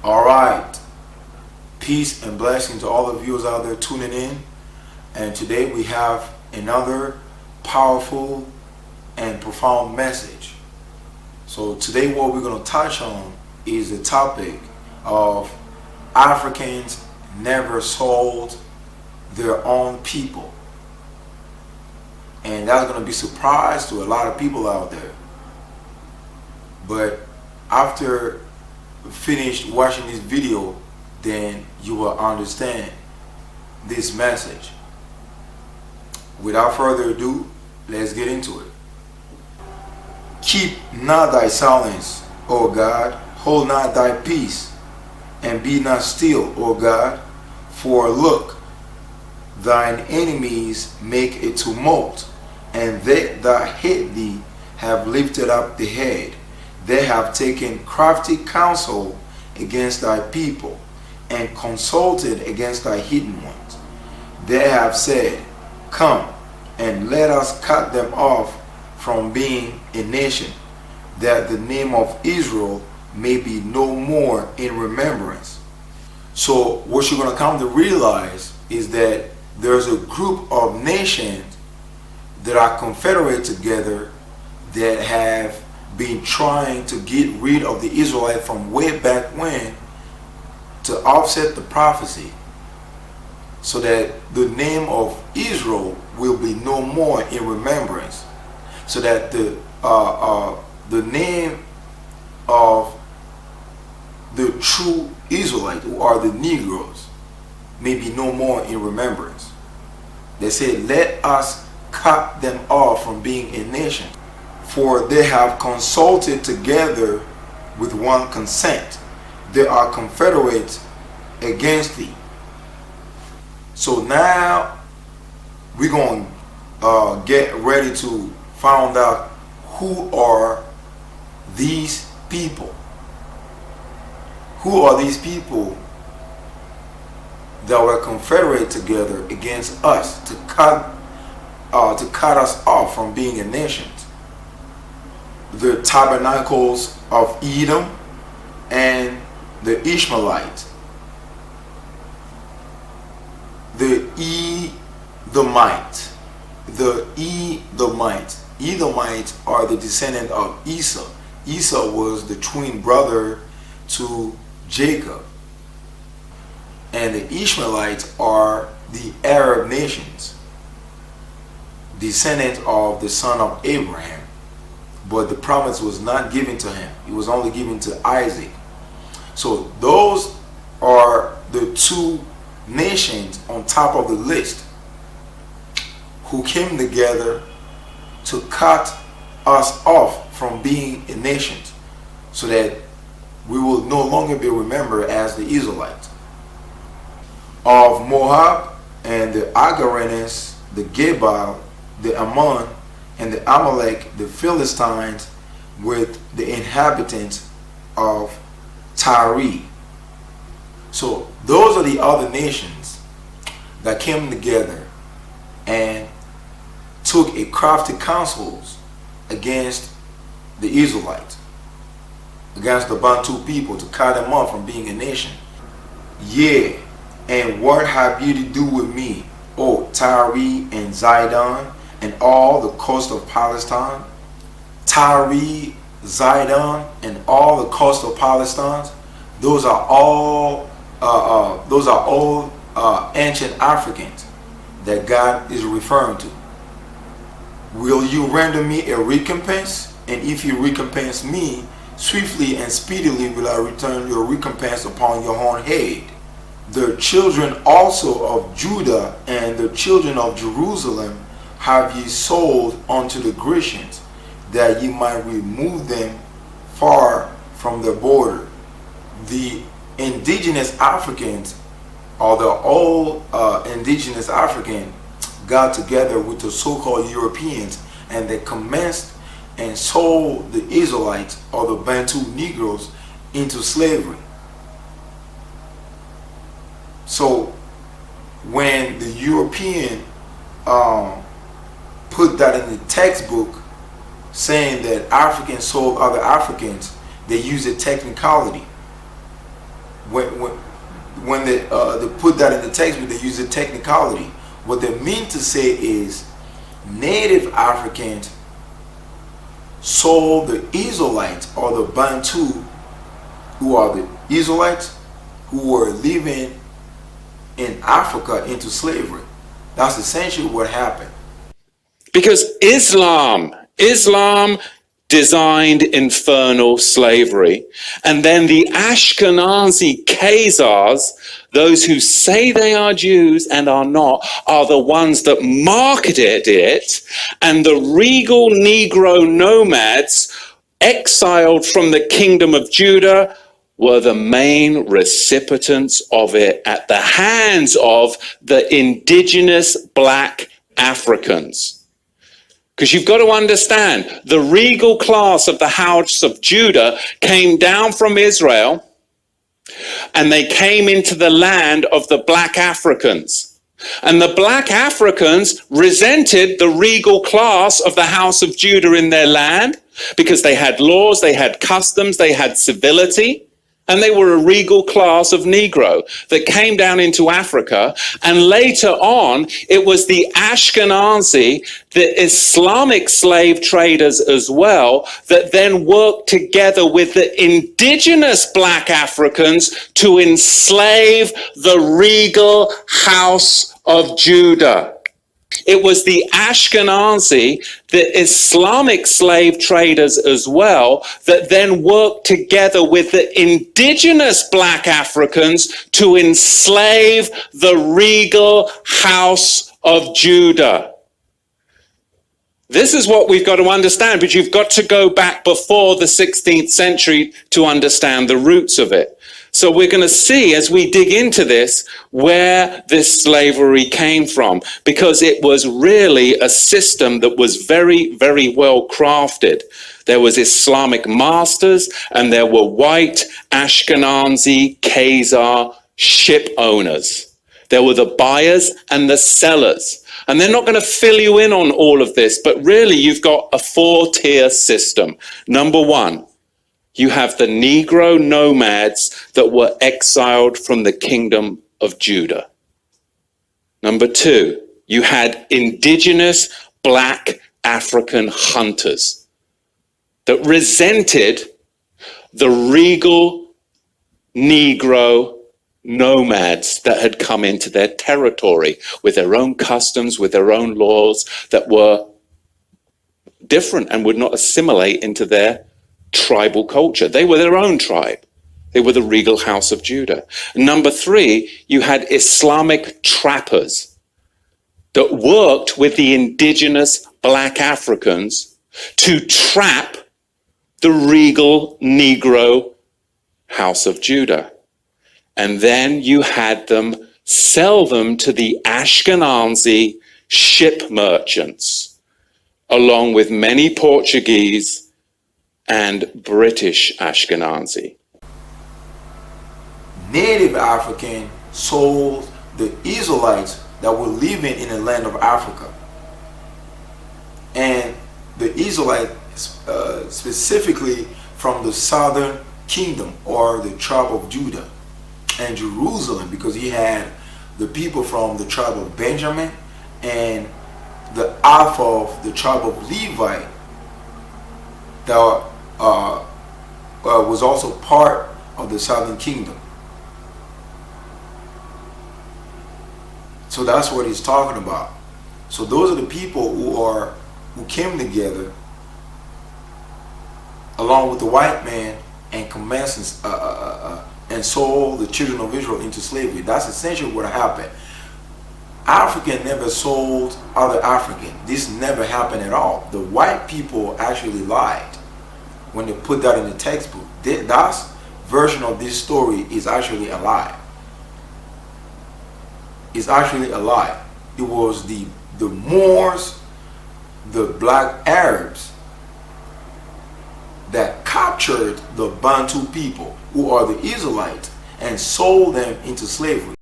All right. Peace and blessing to all the viewers out there tuning in. And today we have another powerful and profound message. So today what we're going to touch on is the topic of Africans never sold their own people. And that's going to be a surprise to a lot of people out there. But after finished watching this video, then you will understand this message. Without further ado, let's get into it. Keep not thy silence, O God, hold not thy peace, and be not still, O God, for look, thine enemies make a tumult, and they that hate thee have lifted up the head. They have taken crafty counsel against thy people, and consulted against thy hidden ones. They have said, Come, and let us cut them off from being a nation, that the name of Israel may be no more in remembrance. So what you're going to come to realize is that there's a group of nations that are confederate together that have been trying to get rid of the Israelites from way back when, to offset the prophecy so that the name of Israel will be no more in remembrance, so that the name of the true Israelites, who are the Negroes, may be no more in remembrance. They say, let us cut them off from being a nation, for they have consulted together with one consent. They are confederate against thee. So now we're going to get ready to find out who are these people. Who are these people that were confederate together against us to cut us off from being a nation? The tabernacles of Edom and the Ishmaelites, the Edomites. Edomites are the descendant of Esau. Esau was the twin brother to Jacob. And the Ishmaelites are the Arab nations, descendants of the son of Abraham. But the promise was not given to him. It was only given to Isaac. So those are the two nations on top of the list who came together to cut us off from being a nation, so that we will no longer be remembered as the Israelites. Of Moab and the Agarites, the Gebal, the Ammon, and the Amalek, the Philistines, with the inhabitants of Tyre. So those are the other nations that came together and took a crafty counsels against the Israelites, against the Bantu people, to cut them off from being a nation. Yeah, and what have you to do with me, O Tyre and Zidon, and all the coast of Palestine? Tyre, Zidon, and all the coast of Palestine, those are all ancient Africans that God is referring to. Will you render me a recompense? And if you recompense me, swiftly and speedily will I return your recompense upon your own head. The children also of Judah and the children of Jerusalem have ye sold unto the Grecians, that ye might remove them far from the border. The indigenous Africans, or the old indigenous African, got together with the so-called Europeans, and they commenced and sold the Israelites, or the Bantu Negroes, into slavery. So when the European put that in the textbook, saying that Africans sold other Africans, they use a technicality. when they put that in the textbook, they use a technicality. What they mean to say is native Africans sold the Israelites or the Bantu, who are the Israelites who were living in Africa, into slavery. That's essentially what happened. Because Islam designed infernal slavery. And then the Ashkenazi Khazars, those who say they are Jews and are not, are the ones that marketed it. And the regal Negro nomads, exiled from the kingdom of Judah, were the main recipients of it at the hands of the indigenous black Africans. Because you've got to understand, the regal class of the house of Judah came down from Israel, and they came into the land of the black Africans. And the black Africans resented the regal class of the house of Judah in their land, because they had laws, they had customs, they had civility. And they were a regal class of Negro that came down into Africa. And later on, it was the Ashkenazi, the Islamic slave traders as well, that then worked together with the indigenous black Africans to enslave the regal house of Judah. It was the Ashkenazi, the Islamic slave traders as well, that then worked together with the indigenous black Africans to enslave the regal house of Judah. This is what we've got to understand, but you've got to go back before the 16th century to understand the roots of it. So we're going to see, as we dig into this, where this slavery came from, because it was really a system that was very, very well crafted. There was Islamic masters, and there were white Ashkenazi Khazar ship owners. There were the buyers and the sellers. And they're not going to fill you in on all of this, but really you've got a 4-tier system. Number one, you have the Negro nomads that were exiled from the kingdom of Judah. Number two, you had indigenous black African hunters that resented the regal Negro nomads that had come into their territory with their own customs, with their own laws that were different and would not assimilate into their tribal culture. They were their own tribe. They were the regal house of Judah. Number three, you had Islamic trappers that worked with the indigenous black Africans to trap the regal Negro house of Judah. And then you had them sell them to the Ashkenazi ship merchants, along with many Portuguese and British Ashkenazi. Native African sold the Israelites that were living in the land of Africa. And the Israelites, specifically from the southern kingdom or the tribe of Judah and Jerusalem, because he had the people from the tribe of Benjamin and the half of the tribe of Levi that was also part of the southern kingdom. So that's what he's talking about. So those are the people who came together along with the white man and commenced and sold the children of Israel into slavery. That's essentially what happened. African never sold other African. This never happened at all. The white people actually lied when they put that in the textbook. That version of this story is actually a lie. It's actually a lie. It was the Moors, the black Arabs, that captured the Bantu people, who are the Israelites, and sold them into slavery.